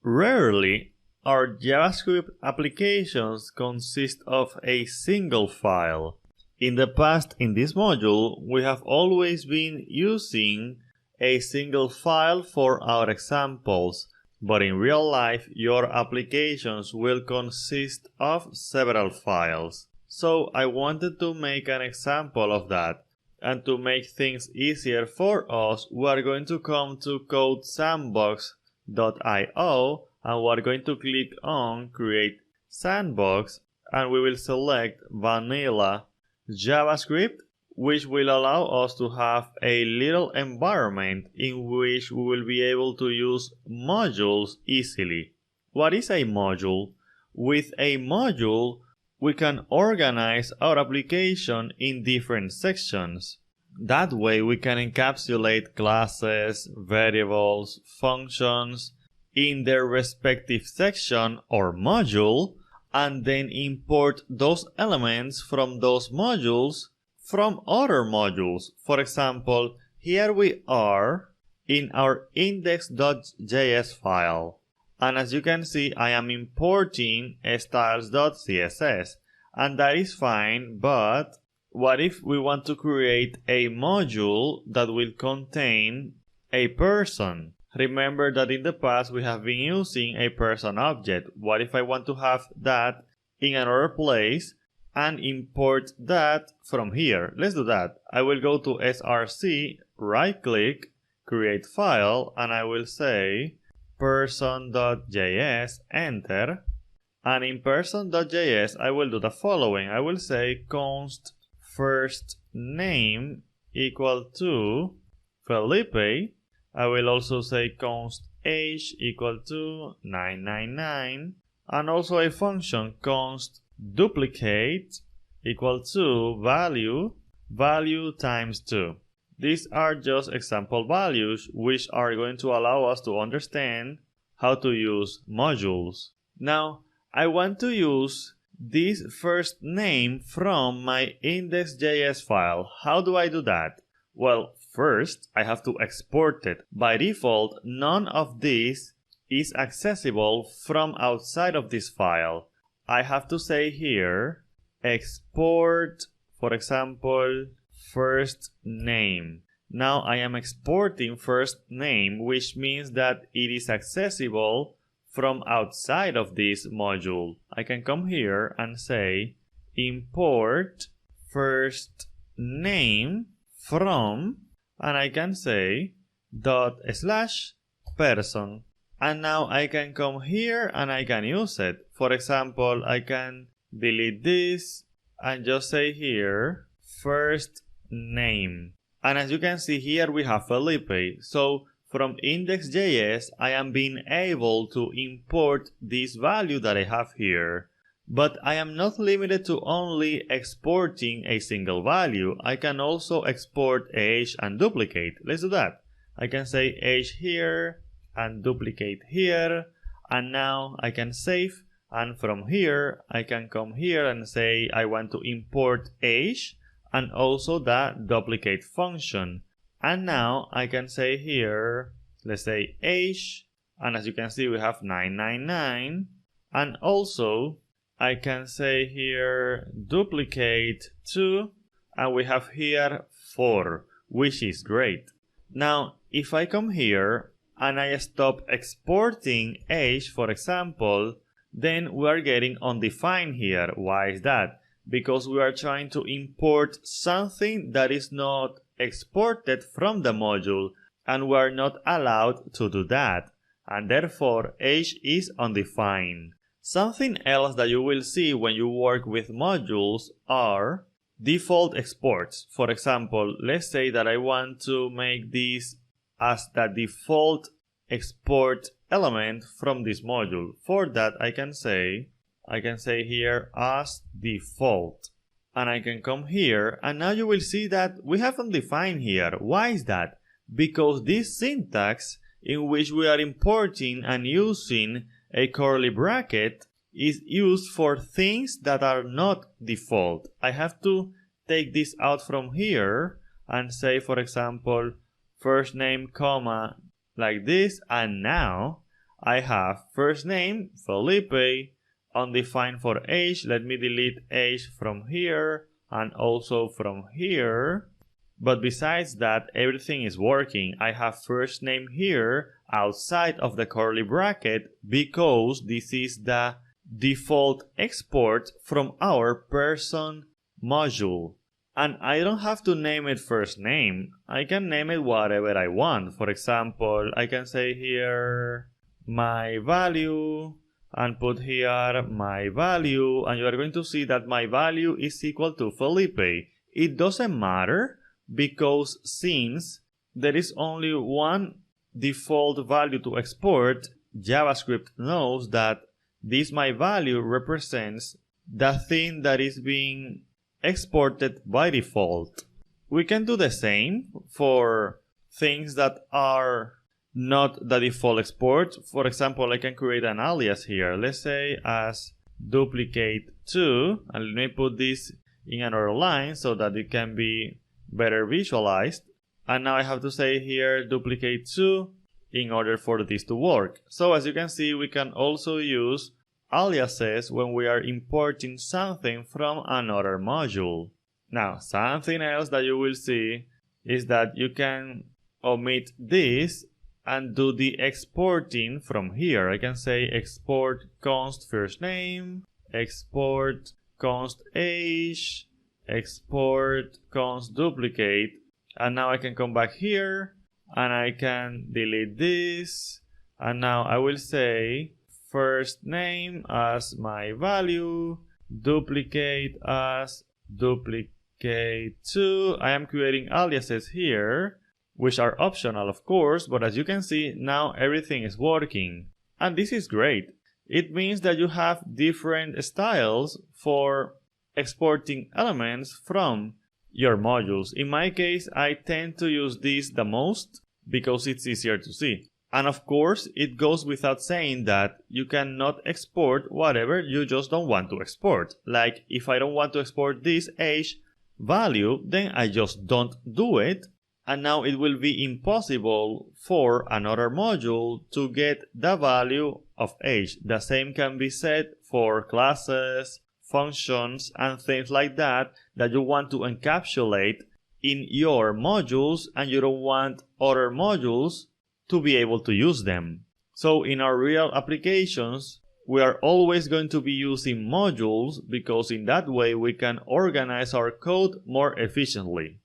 Rarely, our JavaScript applications consist of a single file. In the past, in this module, we have always been using a single file for our examples, but in real life, your applications will consist of several files. So I wanted to make an example of that. And to make things easier for us, we are going to come to codesandbox.io and we are going to click on Create Sandbox, and we will select Vanilla JavaScript, which will allow us to have a little environment in which we will be able to use modules easily. What is a module? With a module, we can organize our application in different sections. That way we can encapsulate classes, variables, functions in their respective section or module, and then import those elements from those modules from other modules. For example, here we are in our index.js file. And as you can see, I am importing styles.css, and that is fine, but what if we want to create a module that will contain a person? Remember that in the past we have been using a person object. What if I want to have that in another place and import that from here? Let's do that. I will go to src, right click, create file, and I will say person.js, enter, and in person.js I will do the following. I will say const first name equal to Felipe. I will also say const age equal to 999, and also a function const duplicate equal to value times 2. These are just example values which are going to allow us to understand how to use modules. Now, I want to use this first name from my index.js file. How do I do that? Well, first, I have to export it. By default, none of this is accessible from outside of this file. I have to say here, export, for example, first name. Now I am exporting first name, which means that it is accessible from outside of this module. I can come here and say import first name from, and I can say /person. And now I can come here and I can use it. For example, I can delete this and just say here first name. And as you can see here we have Felipe. So from index.js I am being able to import this value that I have here. But I am not limited to only exporting a single value. I can also export age and duplicate. Let's do that. I can say age here and duplicate here, and now I can save, and from here I can come here and say I want to import age and also the duplicate function. And now I can say here, let's say age, and as you can see we have 999, and also I can say here duplicate 2, and we have here 4, which is great. Now if I come here and I stop exporting age, for example, then we are getting undefined here. Why is that? Because we are trying to import something that is not exported from the module, and we are not allowed to do that, and therefore age is undefined. Something else that you will see when you work with modules are default exports. For example, let's say that I want to make this as the default export element from this module. For that I can say here as default, and I can come here, and now you will see that we haven't defined here. Why is that? Because this syntax in which we are importing and using a curly bracket is used for things that are not default. I have to take this out from here and say, for example, first name, comma, like this, and now I have first name, Felipe, undefined for age. Let me delete age from here and also from here. But besides that, everything is working. I have first name here outside of the curly bracket because this is the default export from our person module. And I don't have to name it first name. I can name it whatever I want. For example, I can say here my value and put here my value, and you are going to see that my value is equal to Felipe. It doesn't matter because since there is only one default value to export, JavaScript knows that this my value represents the thing that is being exported by default. We can do the same for things that are not the default export. For example, I can create an alias here. Let's say as duplicate2, and let me put this in another line so that it can be better visualized. And now I have to say here duplicate2 in order for this to work. So as you can see, we can also use aliases when we are importing something from another module. Now, something else that you will see is that you can omit this and do the exporting from here. I can say export const first name, export const age, export const duplicate, and now I can come back here and I can delete this, and now I will say first name as my value, duplicate as duplicate2. I am creating aliases here, which are optional of course, but as you can see, now everything is working. And this is great. It means that you have different styles for exporting elements from your modules. In my case, I tend to use this the most because it's easier to see. And of course, it goes without saying that you cannot export whatever you just don't want to export. Like if I don't want to export this age value, then I just don't do it. And now it will be impossible for another module to get the value of age. The same can be said for classes, functions, and things like that you want to encapsulate in your modules and you don't want other modules to be able to use them. So in our real applications, we are always going to be using modules because in that way we can organize our code more efficiently.